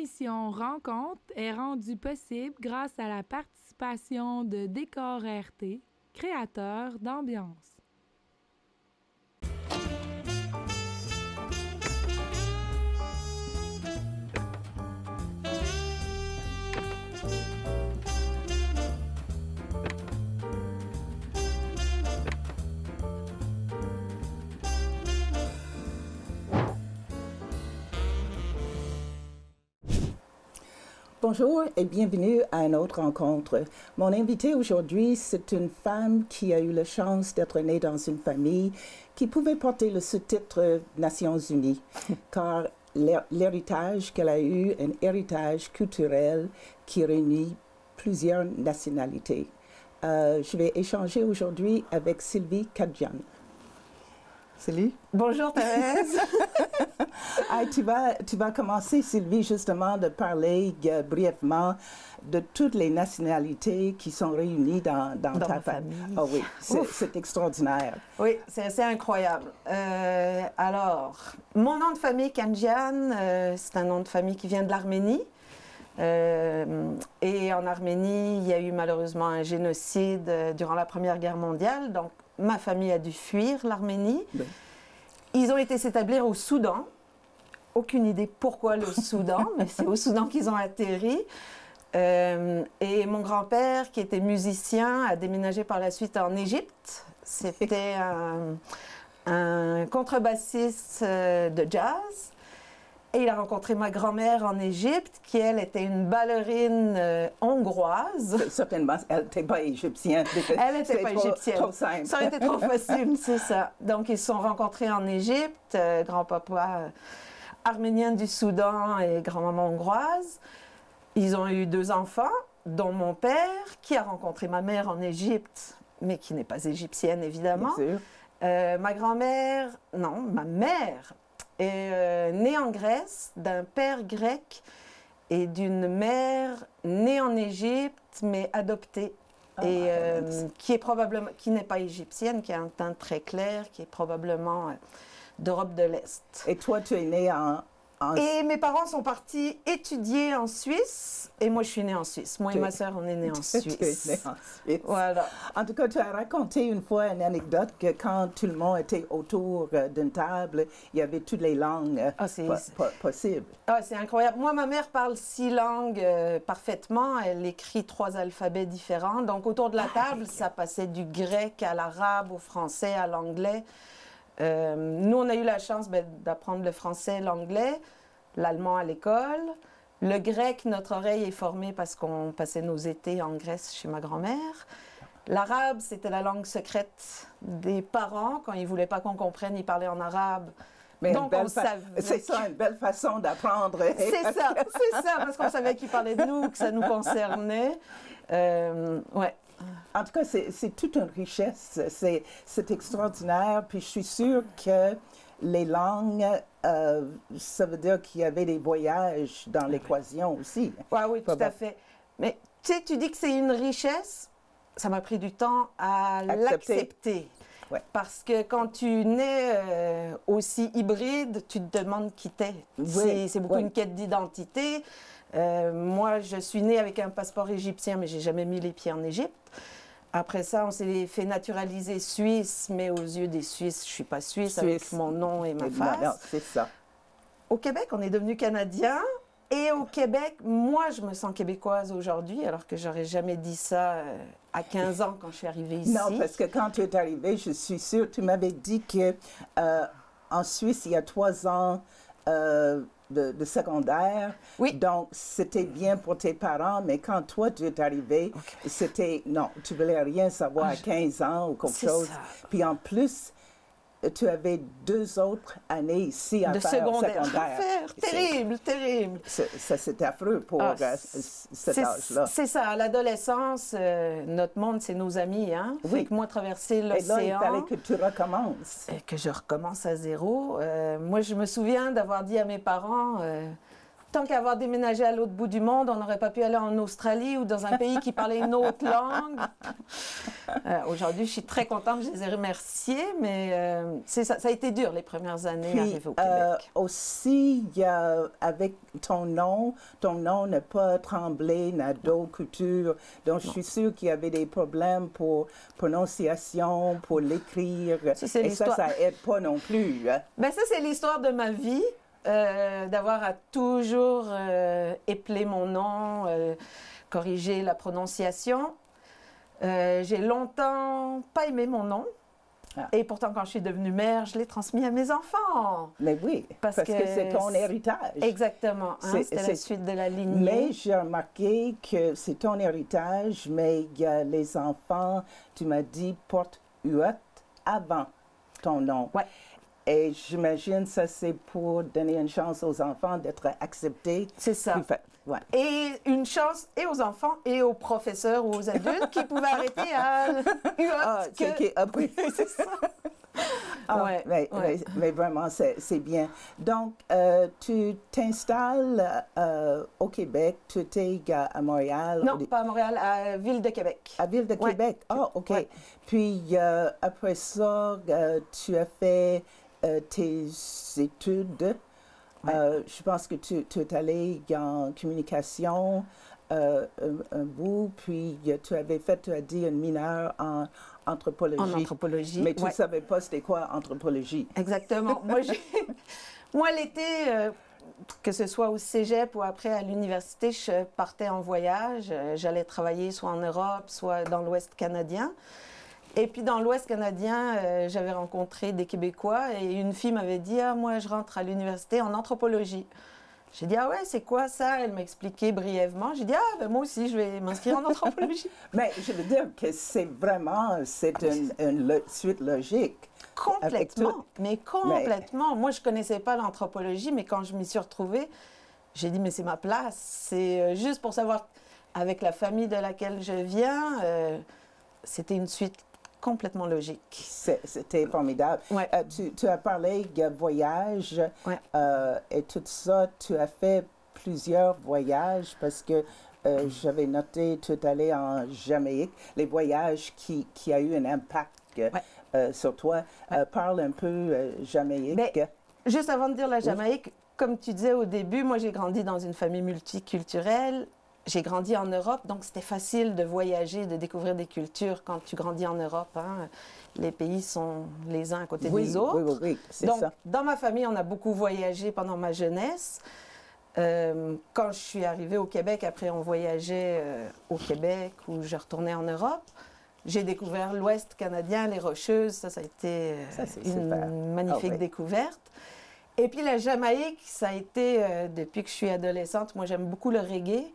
L'émission Rencontre est rendue possible grâce à la participation de Décor RT, créateur d'ambiance. Bonjour et bienvenue à une autre rencontre. Mon invité aujourd'hui, c'est une femme qui a eu la chance d'être née dans une famille qui pouvait porter le sous-titre Nations Unies, car l'héritage qu'elle a eu, un héritage culturel qui réunit plusieurs nationalités. Je vais échanger aujourd'hui avec Sylvie Kadjian. Salut. Bonjour Thérèse. Tu vas commencer, Sylvie, justement, de parler brièvement de toutes les nationalités qui sont réunies dans ta famille. Oh oui, c'est extraordinaire. Oui, c'est assez incroyable. Alors, mon nom de famille, Kadjian, c'est un nom de famille qui vient de l'Arménie. Et en Arménie, il y a eu malheureusement un génocide durant la Première Guerre mondiale. Donc, ma famille a dû fuir l'Arménie. Oui. Ils ont été s'établir au Soudan. Aucune idée pourquoi le Soudan, mais c'est au Soudan qu'ils ont atterri. Et mon grand-père, qui était musicien, a déménagé par la suite en Égypte. C'était un contrebassiste de jazz. Et il a rencontré ma grand-mère en Égypte, qui, elle, était une ballerine hongroise. Certainement, elle n'était pas égyptienne. Elle n'était pas égyptienne. Trop simple. Ça aurait été trop facile, c'est ça. Donc, ils se sont rencontrés en Égypte, grand-papa arménien du Soudan et grand-maman hongroise. Ils ont eu 2 enfants, dont mon père, qui a rencontré ma mère en Égypte, mais qui n'est pas égyptienne, évidemment. Bien sûr. Ma grand-mère, non, ma mère, est née en Grèce, d'un père grec et d'une mère née en Égypte, mais adoptée. Qui n'est pas égyptienne, qui a un teint très clair, qui est probablement d'Europe de l'Est. Et toi, tu es née Et mes parents sont partis étudier en Suisse, et moi je suis née en Suisse. Moi et ma sœur, on est nés en Suisse. Tu es née en Suisse. Voilà. En tout cas, tu as raconté une fois une anecdote que quand tout le monde était autour d'une table, il y avait toutes les langues possibles. Ah, c'est incroyable. Moi, ma mère parle 6 langues parfaitement. Elle écrit 3 alphabets différents. Donc, autour de la table, ça passait du grec à l'arabe, au français, à l'anglais. Nous, on a eu la chance d'apprendre le français, l'anglais, l'allemand à l'école. Le grec, notre oreille est formée parce qu'on passait nos étés en Grèce chez ma grand-mère. L'arabe, c'était la langue secrète des parents. Quand ils ne voulaient pas qu'on comprenne, ils parlaient en arabe. Mais donc, on savait. C'est ça, une belle façon d'apprendre. C'est ça, parce qu'on savait qu'ils parlaient de nous, que ça nous concernait. Ouais. En tout cas, c'est toute une richesse, c'est extraordinaire, puis je suis sûre que les langues, ça veut dire qu'il y avait des voyages dans l'équation aussi. Oui, tout à fait. Mais tu sais, tu dis que c'est une richesse, ça m'a pris du temps à l'accepter. Ouais. Parce que quand tu nais aussi hybride, tu te demandes qui t'es. Oui. C'est beaucoup une quête d'identité. Moi, je suis née avec un passeport égyptien, mais j'ai jamais mis les pieds en Égypte. Après ça, on s'est fait naturaliser suisse, mais aux yeux des Suisses, je suis pas suisse avec mon nom et ma face. Non, c'est ça. Au Québec, on est devenu canadien. Et au Québec, moi, je me sens québécoise aujourd'hui, alors que j'aurais jamais dit ça à 15 ans quand je suis arrivée ici. Non, parce que quand tu es arrivée, je suis sûre, tu m'avais dit que en Suisse, il y a 3 ans de secondaire. Oui. Donc, c'était bien pour tes parents, mais quand toi, tu es arrivée, c'était, non, tu voulais rien savoir à 15 ans ou quelque chose. Ça. Puis en plus, tu avais 2 autres années ici à faire secondaire. Terrible, terrible. Ça, c'est affreux pour cet âge-là. C'est ça, à l'adolescence, notre monde, c'est nos amis, hein? Oui. Fait que moi, traverser l'océan... Et là, il fallait que tu recommences. Et que je recommence à zéro. Moi, je me souviens d'avoir dit à mes parents... tant qu'à avoir déménagé à l'autre bout du monde, on n'aurait pas pu aller en Australie ou dans un pays qui parlait une autre langue. Aujourd'hui, je suis très contente, je les ai remerciés, mais ça a été dur les premières années arrivées au Québec. Aussi, avec ton nom n'a pas Tremblay, Nadeau, Couture, donc je suis sûre qu'il y avait des problèmes pour prononciation, pour l'écrire, et ça aide pas non plus. Hein? Ben ça, c'est l'histoire de ma vie. D'avoir à toujours épeler mon nom, corriger la prononciation. J'ai longtemps pas aimé mon nom. Ah. Et pourtant, quand je suis devenue mère, je l'ai transmis à mes enfants. Mais oui, parce que c'est ton héritage. Exactement, hein, c'était la suite de la lignée. Mais j'ai remarqué que c'est ton héritage, mais les enfants, tu m'as dit, portent Huot avant ton nom. Ouais. Et j'imagine que ça, c'est pour donner une chance aux enfants d'être acceptés. C'est ça. Ouais. Et une chance et aux enfants et aux professeurs ou aux adultes qui pouvaient arrêter à Après. C'est ça. Mais vraiment, c'est bien. Donc, tu t'installes au Québec, tu étais à Montréal? Non, pas à Montréal, à Ville de Québec. À Ville de Québec? Ah, OK. Ouais. Puis, après ça, tu as fait tes études. Je pense que tu es allé en communication un bout, puis tu as dit une mineure en anthropologie. En anthropologie, mais tu ne savais pas c'était quoi anthropologie. Exactement. Moi, l'été, que ce soit au cégep ou après à l'université, je partais en voyage. J'allais travailler soit en Europe, soit dans l'Ouest canadien. Et puis dans l'Ouest canadien, j'avais rencontré des Québécois et une fille m'avait dit « Ah, moi, je rentre à l'université en anthropologie. » J'ai dit « Ah ouais, c'est quoi ça? » Elle m'a expliqué brièvement. J'ai dit « Ah, ben moi aussi, je vais m'inscrire en anthropologie. » Mais je veux dire que c'est une suite logique. Complètement, mais complètement. Moi, je ne connaissais pas l'anthropologie, mais quand je m'y suis retrouvée, j'ai dit « Mais c'est ma place. » C'est juste pour savoir, avec la famille de laquelle je viens, c'était une suite complètement logique. C'était formidable. Ouais. Tu as parlé de voyage et tout ça. Tu as fait plusieurs voyages parce que j'avais noté tu es allé en Jamaïque, les voyages qui a eu un impact sur toi. Parle un peu Jamaïque. Ben, juste avant de dire la Jamaïque, comme tu disais au début, moi j'ai grandi dans une famille multiculturelle. J'ai grandi en Europe, donc c'était facile de voyager, de découvrir des cultures quand tu grandis en Europe. Hein. Les pays sont les uns à côté des autres. Oui, c'est donc, ça. Dans ma famille, on a beaucoup voyagé pendant ma jeunesse. Quand je suis arrivée au Québec, après on voyageait au Québec ou je retournais en Europe. J'ai découvert l'Ouest canadien, les Rocheuses. Ça a été une magnifique découverte. Et puis la Jamaïque, ça a été, depuis que je suis adolescente, moi j'aime beaucoup le reggae.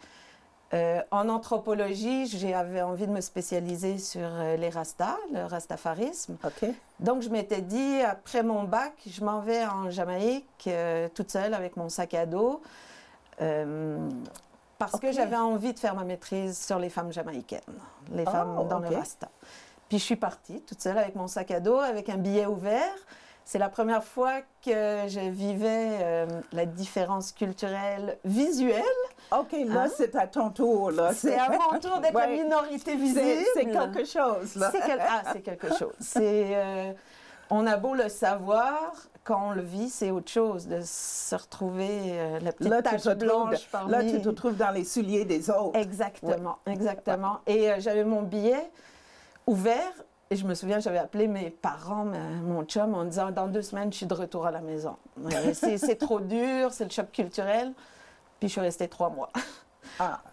En anthropologie, j'avais envie de me spécialiser sur les Rastas, le rastafarisme. Okay. Donc, je m'étais dit, après mon bac, je m'en vais en Jamaïque, toute seule, avec mon sac à dos, parce que j'avais envie de faire ma maîtrise sur les femmes jamaïcaines, les femmes dans le Rasta. Puis, je suis partie, toute seule, avec mon sac à dos, avec un billet ouvert. C'est la première fois que je vivais la différence culturelle visuelle. OK, là, c'est à ton tour. C'est à mon tour d'être la minorité visible. C'est quelque chose, là. C'est quelque chose. On a beau le savoir, quand on le vit, c'est autre chose de se retrouver la petite tache blanche parmi... Là, tu te trouves dans les souliers des autres. Exactement, exactement. Et j'avais mon billet ouvert. Et je me souviens, j'avais appelé mes parents, mon chum, en disant « Dans 2 semaines, je suis de retour à la maison. C'est trop dur, c'est le choc culturel. » Puis je suis restée 3 mois.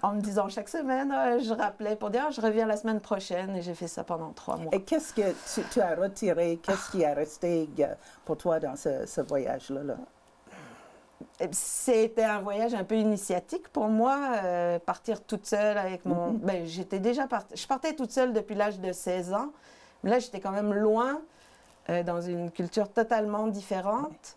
En me disant chaque semaine, je rappelais pour dire « Je reviens la semaine prochaine. » Et j'ai fait ça pendant 3 mois. Et qu'est-ce que tu as retiré? Qu'est-ce qui est resté pour toi dans ce voyage-là? C'était un voyage un peu initiatique pour moi, partir toute seule avec mon... Ben, j'étais déjà partie. Je partais toute seule depuis l'âge de 16 ans. Mais là, j'étais quand même loin, dans une culture totalement différente.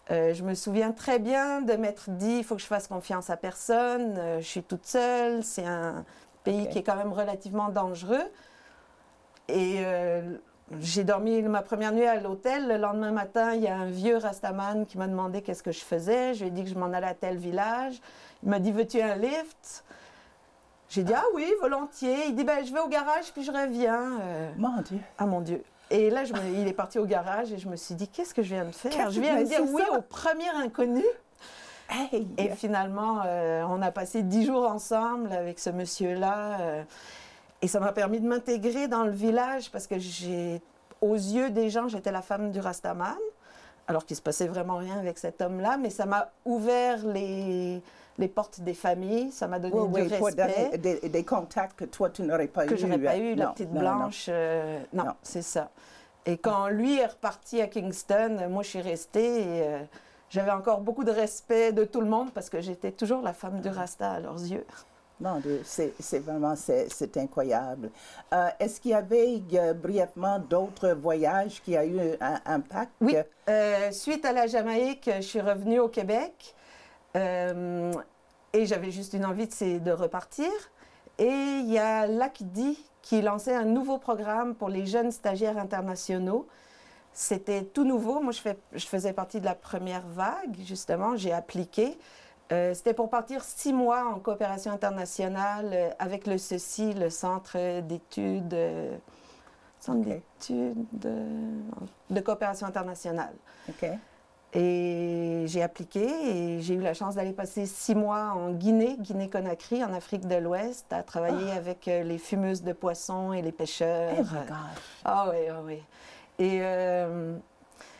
Je me souviens très bien de m'être dit, il faut que je fasse confiance à personne, je suis toute seule, c'est un pays qui est quand même relativement dangereux. Et j'ai dormi ma première nuit à l'hôtel. Le lendemain matin, il y a un vieux Rastaman qui m'a demandé qu'est-ce que je faisais. Je lui ai dit que je m'en allais à tel village. Il m'a dit, veux-tu un lift? J'ai dit, ah oui, volontiers. Il dit, ben, je vais au garage puis je reviens. Mon Dieu. Ah mon Dieu. Et là, il est parti au garage et je me suis dit, qu'est-ce que je viens de faire? Je viens de dire oui au premier inconnu. Hey. Et finalement, on a passé 10 jours ensemble avec ce monsieur-là. Et ça m'a permis de m'intégrer dans le village parce que aux yeux des gens, j'étais la femme du Rastaman, alors qu'il ne se passait vraiment rien avec cet homme-là. Mais ça m'a ouvert les portes des familles, ça m'a donné du respect. Des contacts que toi, tu n'aurais pas eu. Que je n'aurais pas eu, la non, petite non, blanche. Non, c'est ça. Et quand lui est reparti à Kingston, moi, je suis restée et j'avais encore beaucoup de respect de tout le monde parce que j'étais toujours la femme du Rasta à leurs yeux. Mon Dieu, c'est vraiment, c'est incroyable. Est-ce qu'il y avait brièvement d'autres voyages qui ont eu un impact? Oui, suite à la Jamaïque, je suis revenue au Québec. Et j'avais juste une envie de repartir. Et il y a l'ACDI qui lançait un nouveau programme pour les jeunes stagiaires internationaux. C'était tout nouveau. Moi, je faisais partie de la première vague, justement. J'ai appliqué. C'était pour partir 6 mois en coopération internationale avec le CECI, le Centre d'études de coopération internationale. OK. Et j'ai appliqué et j'ai eu la chance d'aller passer 6 mois en Guinée-Conakry, en Afrique de l'Ouest, à travailler avec les fumeuses de poissons et les pêcheurs. Oh my gosh. Ah oui, ah oui. Et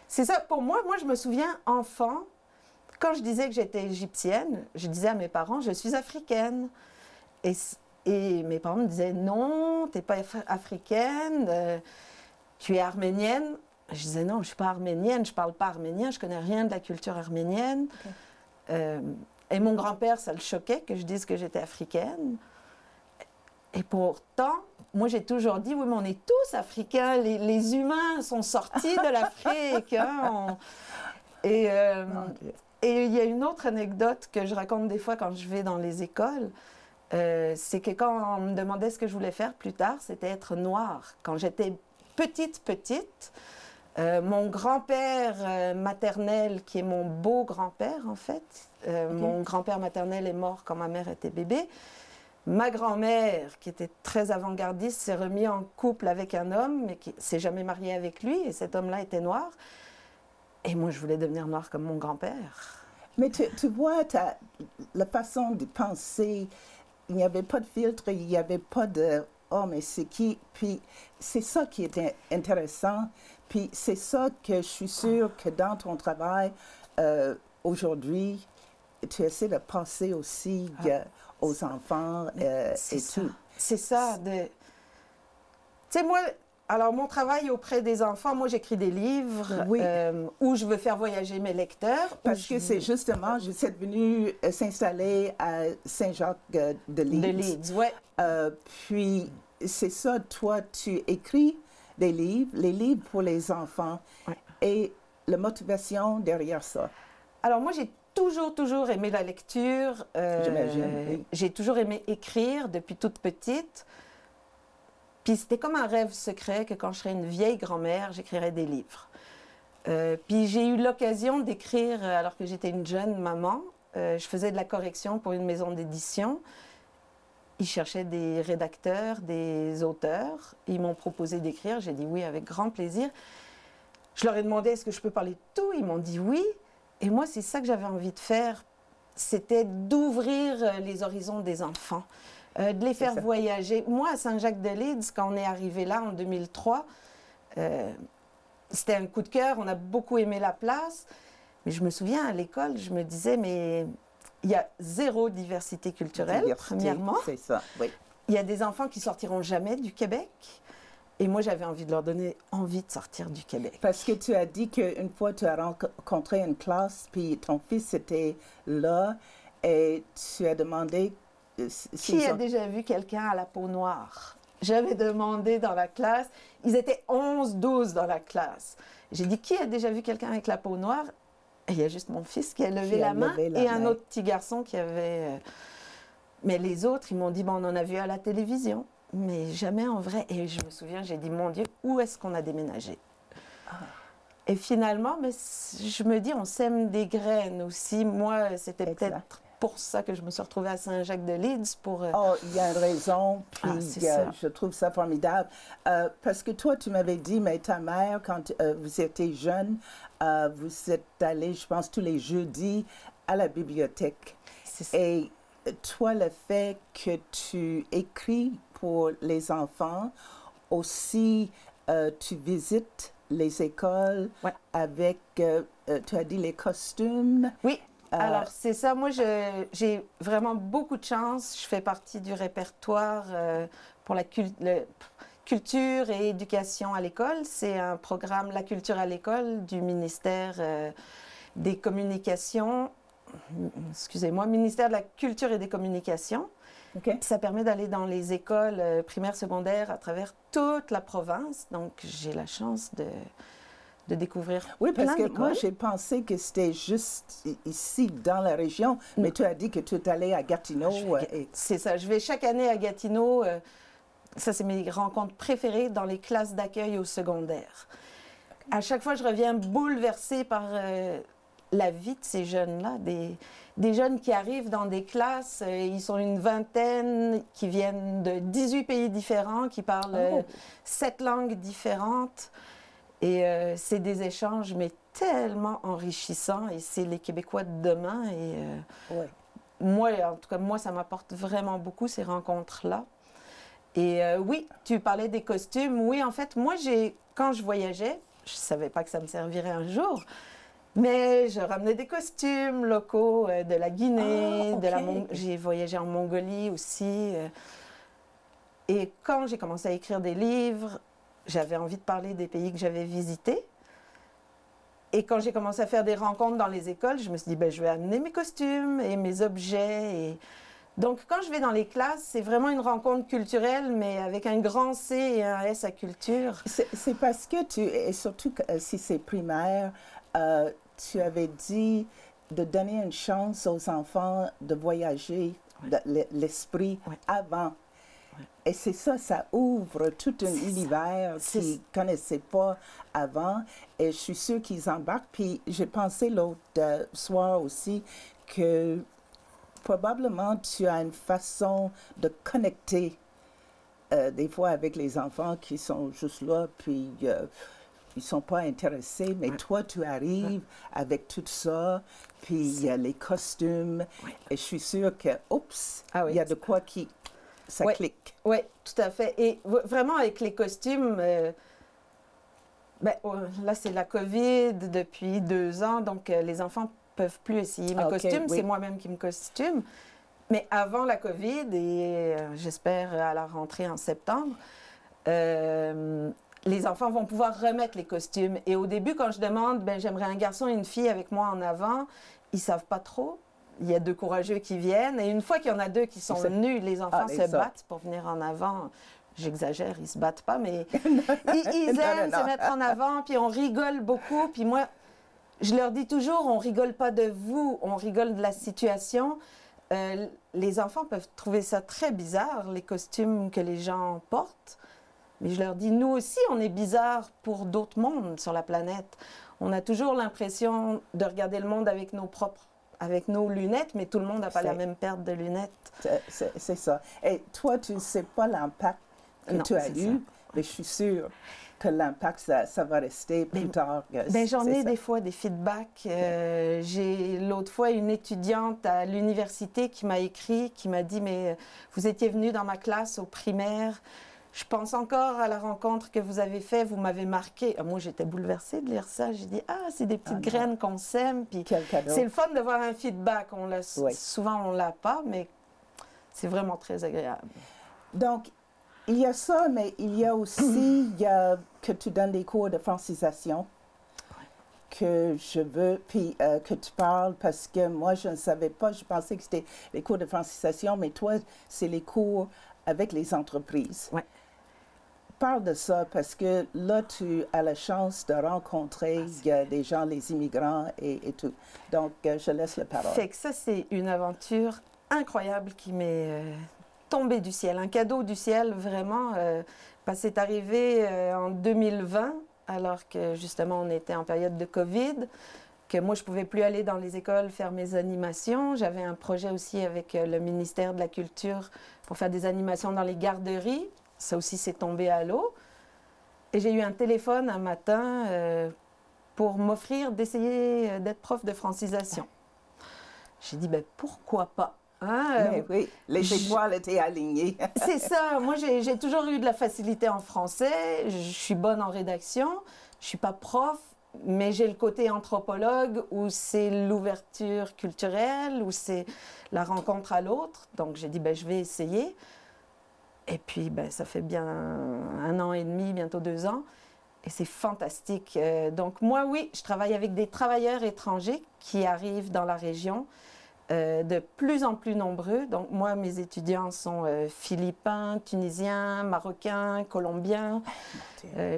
c'est ça, pour moi, je me souviens, enfant, quand je disais que j'étais égyptienne, je disais à mes parents, je suis africaine. Et mes parents me disaient, non, tu n'es pas africaine, tu es arménienne. Je disais, non, je ne suis pas arménienne, je ne parle pas arménien, je ne connais rien de la culture arménienne. Okay. Et mon grand-père, ça le choquait que je dise que j'étais africaine. Et pourtant, moi, j'ai toujours dit, oui, mais on est tous africains, les humains sont sortis de l'Afrique. Hein, et il y a une autre anecdote que je raconte des fois quand je vais dans les écoles. C'est que quand on me demandait ce que je voulais faire plus tard, c'était être noire. Quand j'étais petite, mon grand-père maternel, qui est mon beau-grand-père en fait, mon grand-père maternel est mort quand ma mère était bébé. Ma grand-mère, qui était très avant-gardiste, s'est remise en couple avec un homme, mais qui ne s'est jamais mariée avec lui, et cet homme-là était noir. Et moi, je voulais devenir noire comme mon grand-père. Mais tu vois, la façon de penser, il n'y avait pas de filtre, il n'y avait pas de « oh, mais c'est qui ?» Puis c'est ça qui est intéressant. Puis c'est ça que je suis sûre que dans ton travail aujourd'hui, tu essaies de penser aussi aux enfants et tout. C'est ça. Tu sais, moi, alors mon travail auprès des enfants, moi j'écris des livres où je veux faire voyager mes lecteurs. Parce que c'est justement, je suis venue s'installer à Saint-Jacques-de-Leeds. De Leeds, oui. Puis c'est ça, toi, tu écris des livres, les livres pour les enfants et la motivation derrière ça. Alors moi, j'ai toujours aimé la lecture. J'imagine, oui. J'ai toujours aimé écrire depuis toute petite. Puis c'était comme un rêve secret que quand je serais une vieille grand-mère, j'écrirais des livres. Puis j'ai eu l'occasion d'écrire, alors que j'étais une jeune maman, je faisais de la correction pour une maison d'édition. Ils cherchaient des rédacteurs, des auteurs. Ils m'ont proposé d'écrire. J'ai dit oui, avec grand plaisir. Je leur ai demandé, est-ce que je peux parler de tout? Ils m'ont dit oui. Et moi, c'est ça que j'avais envie de faire. C'était d'ouvrir les horizons des enfants, de les faire voyager. Moi, à Saint-Jacques-de-Leeds, quand on est arrivé là en 2003, c'était un coup de cœur. On a beaucoup aimé la place. Mais je me souviens, à l'école, je me disais, mais il y a zéro diversité culturelle, premièrement. C'est ça, oui. Il y a des enfants qui sortiront jamais du Québec. Et moi, j'avais envie de leur donner envie de sortir du Québec. Parce que tu as dit qu'une fois, tu as rencontré une classe, puis ton fils était là, et tu as demandé... Qui a déjà vu quelqu'un à la peau noire? J'avais demandé dans la classe. Ils étaient 11-12 dans la classe. J'ai dit, qui a déjà vu quelqu'un avec la peau noire? Et il y a juste mon fils qui a levé la main et un autre petit garçon qui avait... Mais les autres, ils m'ont dit, bon, on en a vu à la télévision. mais jamais en vrai. Et je me souviens, j'ai dit, mon Dieu, où est-ce qu'on a déménagé? Et finalement, mais je me dis, on sème des graines aussi. Moi, c'était peut-être pour ça que je me suis retrouvée à Saint-Jacques-de-Leeds. Oh, il y a une raison, puis je trouve ça formidable. Parce que toi, tu m'avais dit, mais ta mère, quand vous étiez jeune, vous êtes allé, je pense, tous les jeudis à la bibliothèque. Et toi, le fait que tu écris pour les enfants, aussi, tu visites les écoles avec, tu as dit, les costumes. Oui. Alors, c'est ça. Moi, j'ai vraiment beaucoup de chance. Je fais partie du répertoire pour la culture et éducation à l'école. C'est un programme, la culture à l'école, du ministère des Communications. Excusez-moi, ministère de la Culture et des Communications. Okay. Ça permet d'aller dans les écoles primaires, secondaires à travers toute la province. Donc, j'ai la chance de découvrir parce que moi, j'ai pensé que c'était juste ici, dans la région, mais tu as dit que tu es allé à Gatineau. C'est ça, je vais chaque année à Gatineau. Ça, c'est mes rencontres préférées dans les classes d'accueil au secondaire. Okay. À chaque fois, je reviens bouleversée par la vie de ces jeunes-là, des jeunes qui arrivent dans des classes, ils sont une vingtaine, qui viennent de 18 pays différents, qui parlent 7 langues différentes. Et c'est des échanges, mais tellement enrichissants. Et c'est les Québécois de demain. Et moi, en tout cas, moi, ça m'apporte vraiment beaucoup, ces rencontres-là. Et oui, tu parlais des costumes. Oui, en fait, moi, quand je voyageais, je ne savais pas que ça me servirait un jour, mais je ramenais des costumes locaux de la Guinée, j'ai voyagé en Mongolie aussi. Et quand j'ai commencé à écrire des livres, j'avais envie de parler des pays que j'avais visités. Et quand j'ai commencé à faire des rencontres dans les écoles, je me suis dit, ben, je vais amener mes costumes et mes objets. Et... Donc, quand je vais dans les classes, c'est vraiment une rencontre culturelle, mais avec un grand C et un S à culture. C'est parce que et surtout si c'est primaire, tu avais dit de donner une chance aux enfants de voyager l'esprit avant. Et c'est ça, ça ouvre tout un univers qu'ils ne connaissaient pas avant. Et je suis sûre qu'ils embarquent. Puis j'ai pensé l'autre soir aussi que probablement tu as une façon de connecter des fois avec les enfants qui sont juste là, puis ils ne sont pas intéressés. Mais toi, tu arrives avec tout ça, puis il y a les costumes. Et je suis sûre que, il y a de quoi qui... Ça clique. Oui, tout à fait. Et vraiment, avec les costumes, là, c'est la COVID depuis 2 ans, donc les enfants ne peuvent plus essayer mes costumes. C'est moi-même qui me costume. Mais avant la COVID, et j'espère à la rentrée en septembre, les enfants vont pouvoir remettre les costumes. Et au début, quand je demande, j'aimerais un garçon et une fille avec moi en avant, ils ne savent pas trop. Il y a 2 courageux qui viennent. Et une fois qu'il y en a 2 qui sont venus, les enfants se battent pour venir en avant. J'exagère, ils ne se battent pas, mais ils aiment se mettre en avant. Puis on rigole beaucoup. Puis moi, je leur dis toujours, on ne rigole pas de vous, on rigole de la situation. Les enfants peuvent trouver ça très bizarre, les costumes que les gens portent. Mais je leur dis, nous aussi, on est bizarres pour d'autres mondes sur la planète. On a toujours l'impression de regarder le monde avec nos lunettes, mais tout le monde n'a pas la même paire de lunettes. C'est ça. Et toi, tu ne sais pas l'impact que tu as eu, mais je suis sûre que l'impact, ça va rester plus tard. J'en ai des fois des feedbacks. J'ai l'autre fois une étudiante à l'université qui m'a écrit, qui m'a dit, mais vous étiez venue dans ma classe au primaire. Je pense encore à la rencontre que vous avez faite, vous m'avez marqué. Moi, j'étais bouleversée de lire ça. J'ai dit, c'est des petites graines qu'on sème. Puis c'est le fun de voir un feedback. Souvent, on ne l'a pas, mais c'est vraiment très agréable. Donc, il y a ça, mais il y a aussi que tu donnes des cours de francisation que je veux, puis que tu parles, parce que moi, je ne savais pas, je pensais que c'était les cours de francisation, mais toi, c'est les cours avec les entreprises. Ouais. Parle de ça, parce que là, tu as la chance de rencontrer des gens, les immigrants et tout. Donc, je laisse la parole. Fait que ça, c'est une aventure incroyable qui m'est tombé du ciel, un cadeau du ciel, vraiment. Parce que c'est arrivé en 2020, alors que justement on était en période de Covid, que moi je ne pouvais plus aller dans les écoles faire mes animations. J'avais un projet aussi avec le ministère de la Culture pour faire des animations dans les garderies. Ça aussi, c'est tombé à l'eau. Et j'ai eu un téléphone un matin pour m'offrir d'essayer d'être prof de francisation. J'ai dit, ben, pourquoi pas? Hein, mais oui, les étoiles étaient alignées. C'est ça. Moi, j'ai toujours eu de la facilité en français. Je suis bonne en rédaction. Je ne suis pas prof, mais j'ai le côté anthropologue où c'est l'ouverture culturelle, où c'est la rencontre à l'autre. Donc, j'ai dit, ben, je vais essayer. Et puis, ben, ça fait bien 1 an et demi, bientôt 2 ans. Et c'est fantastique. Donc, moi, oui, je travaille avec des travailleurs étrangers qui arrivent dans la région. De plus en plus nombreux. Donc, moi, mes étudiants sont philippins, tunisiens, marocains, colombiens.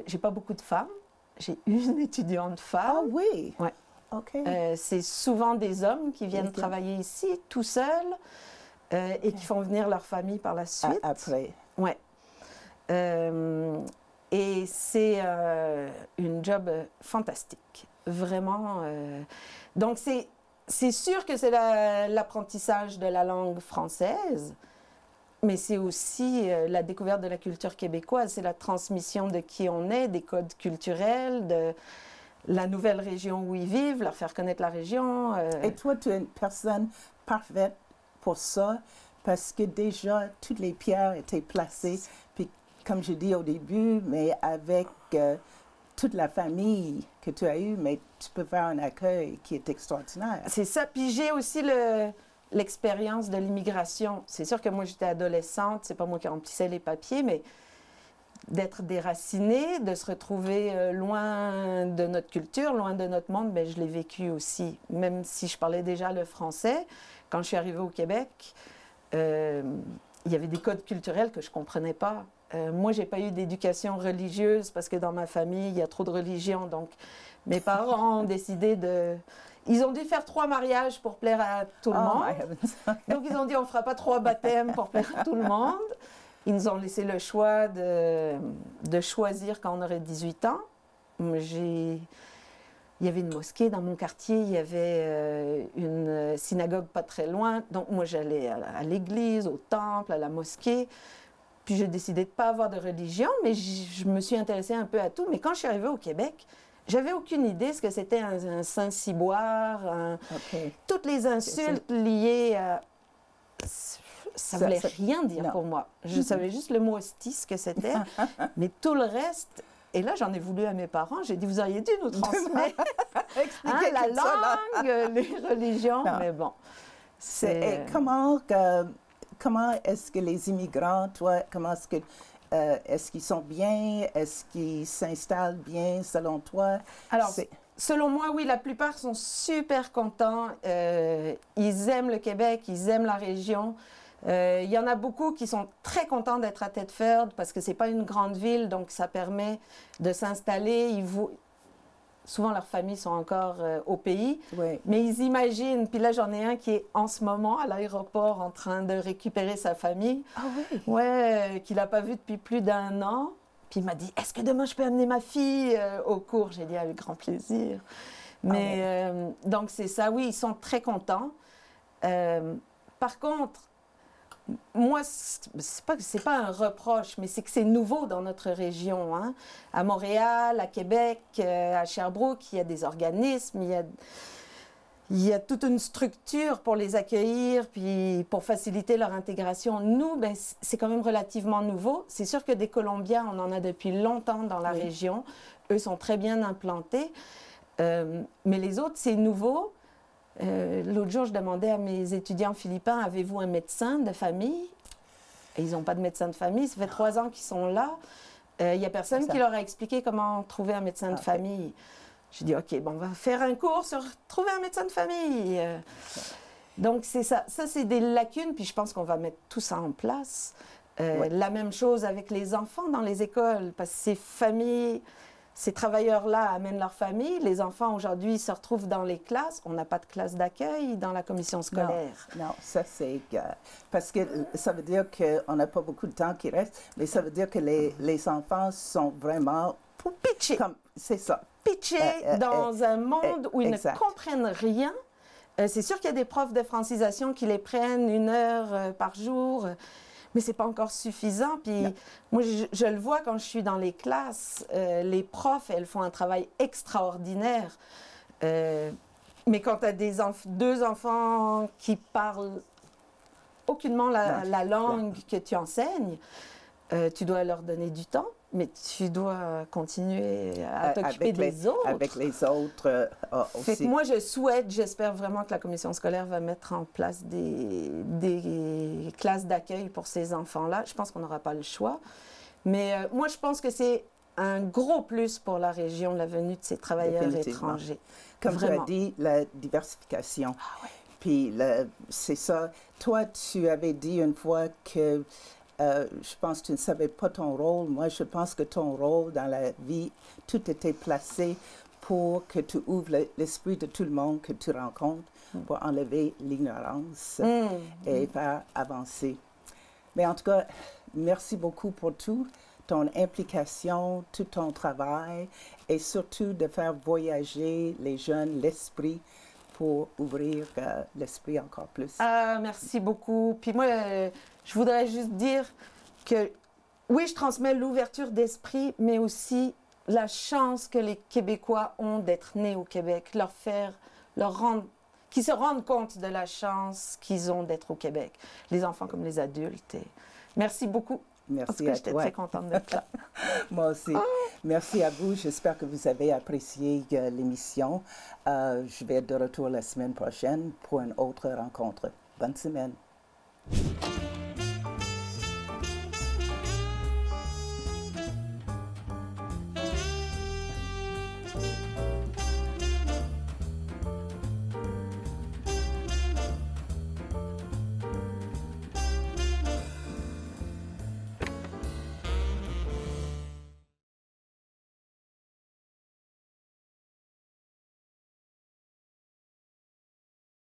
J'ai pas beaucoup de femmes. J'ai une étudiante femme. Ah oui? Ouais. OK. C'est souvent des hommes qui viennent travailler ici, tout seuls, et qui font venir leur famille par la suite. Après. Ouais. Et c'est une job fantastique. Vraiment. Donc, c'est sûr que c'est l'apprentissage de la langue française, mais c'est aussi la découverte de la culture québécoise, c'est la transmission de qui on est, des codes culturels, de la nouvelle région où ils vivent, leur faire connaître la région. Et toi, tu es une personne parfaite pour ça, parce que déjà, toutes les pierres étaient placées, puis comme je dis au début, mais avec toute la famille que tu as eue, mais tu peux faire un accueil qui est extraordinaire. C'est ça. Puis j'ai aussi l'expérience de l'immigration. C'est sûr que moi, j'étais adolescente, c'est pas moi qui remplissais les papiers, mais d'être déracinée, de se retrouver loin de notre culture, loin de notre monde, bien, je l'ai vécu aussi. Même si je parlais déjà le français, quand je suis arrivée au Québec, il y avait des codes culturels que je ne comprenais pas. Moi, je n'ai pas eu d'éducation religieuse parce que dans ma famille, il y a trop de religions. Donc, mes parents ont décidé de... Ils ont dû faire 3 mariages pour plaire à tout le monde. Donc, ils ont dit, on ne fera pas 3 baptêmes pour plaire à tout le monde. Ils nous ont laissé le choix de choisir quand on aurait 18 ans. Il y avait une mosquée dans mon quartier, il y avait une synagogue pas très loin. Donc, moi, j'allais à l'église, au temple, à la mosquée. Puis j'ai décidé de ne pas avoir de religion, mais je me suis intéressée un peu à tout. Mais quand je suis arrivée au Québec, j'avais aucune idée ce que c'était un Saint-Ciboire, toutes les insultes liées à... Ça ne voulait rien dire pour moi. Je savais juste le mot hostie, ce que c'était, mais tout le reste... Et là, j'en ai voulu à mes parents. J'ai dit, vous auriez dû nous transmettre la langue, les religions. Non. Mais bon, c'est... Comment est-ce que les immigrants, toi, comment est-ce que est-ce qu'ils sont bien? Est-ce qu'ils s'installent bien selon toi? Alors, selon moi, oui, la plupart sont super contents. Ils aiment le Québec, ils aiment la région. Il y en a beaucoup qui sont très contents d'être à Thetford parce que ce n'est pas une grande ville, donc ça permet de s'installer. Souvent, leurs familles sont encore au pays, mais ils imaginent. Puis là, j'en ai un qui est en ce moment à l'aéroport en train de récupérer sa famille. Ah oui? Ouais, qu'il n'a pas vu depuis plus d'1 an. Puis il m'a dit, est-ce que demain je peux amener ma fille au cours? J'ai dit, avec grand plaisir. Mais donc, c'est ça, oui, ils sont très contents. Par contre, moi, c'est pas un reproche, mais c'est que c'est nouveau dans notre région. Hein. À Montréal, à Québec, à Sherbrooke, il y a des organismes, il y a toute une structure pour les accueillir, puis pour faciliter leur intégration. Nous, ben, c'est quand même relativement nouveau. C'est sûr que des Colombiens, on en a depuis longtemps dans la région. Eux sont très bien implantés. Mais les autres, c'est nouveau. L'autre jour, je demandais à mes étudiants philippins, avez-vous un médecin de famille? Et ils n'ont pas de médecin de famille. Ça fait 3 ans qu'ils sont là. Il n'y a personne qui leur a expliqué comment trouver un médecin de famille. J'ai dit, OK, bon, on va faire un cours sur trouver un médecin de famille. Donc, c'est ça. Ça, c'est des lacunes, puis je pense qu'on va mettre tout ça en place. La même chose avec les enfants dans les écoles, parce que ces familles ces travailleurs-là amènent leur famille. Les enfants, aujourd'hui, se retrouvent dans les classes. On n'a pas de classe d'accueil dans la commission scolaire. Non, ça c'est... parce que ça veut dire qu'on n'a pas beaucoup de temps qui reste, mais ça veut dire que les enfants sont vraiment... Pitchés. C'est ça. Pitchés dans un monde où ils exact. ne comprennent rien. C'est sûr qu'il y a des profs de francisation qui les prennent 1 heure par jour, mais ce n'est pas encore suffisant. Puis moi, je le vois quand je suis dans les classes, les profs, elles font un travail extraordinaire. Mais quand tu as 2 enfants qui parlent aucunement la langue que tu enseignes, tu dois leur donner du temps, mais tu dois continuer à t'occuper des autres. Avec les autres aussi. Fait que moi, j'espère vraiment que la commission scolaire va mettre en place des classes d'accueil pour ces enfants-là. Je pense qu'on n'aura pas le choix. Mais moi, je pense que c'est un gros plus pour la région, la venue de ces travailleurs étrangers. Comme vraiment. tu as dit, la diversification. Ah ouais. Puis c'est ça. Toi, tu avais dit une fois que je pense que tu ne savais pas ton rôle. Moi, je pense que ton rôle dans la vie, tout était placé pour que tu ouvres l'esprit de tout le monde que tu rencontres, pour enlever l'ignorance et faire avancer. Mais en tout cas, merci beaucoup pour tout, ton implication, tout ton travail et surtout de faire voyager les jeunes, l'esprit, pour ouvrir l'esprit encore plus. Merci beaucoup. Puis moi, je voudrais juste dire que, oui, je transmets l'ouverture d'esprit, mais aussi la chance que les Québécois ont d'être nés au Québec, qu'ils se rendent compte de la chance qu'ils ont d'être au Québec, les enfants comme les adultes. Et merci beaucoup. Merci en tout cas, à j'étais toi. très contente d'être là. Moi aussi. Merci à vous. J'espère que vous avez apprécié l'émission. Je vais être de retour la semaine prochaine pour une autre rencontre. Bonne semaine.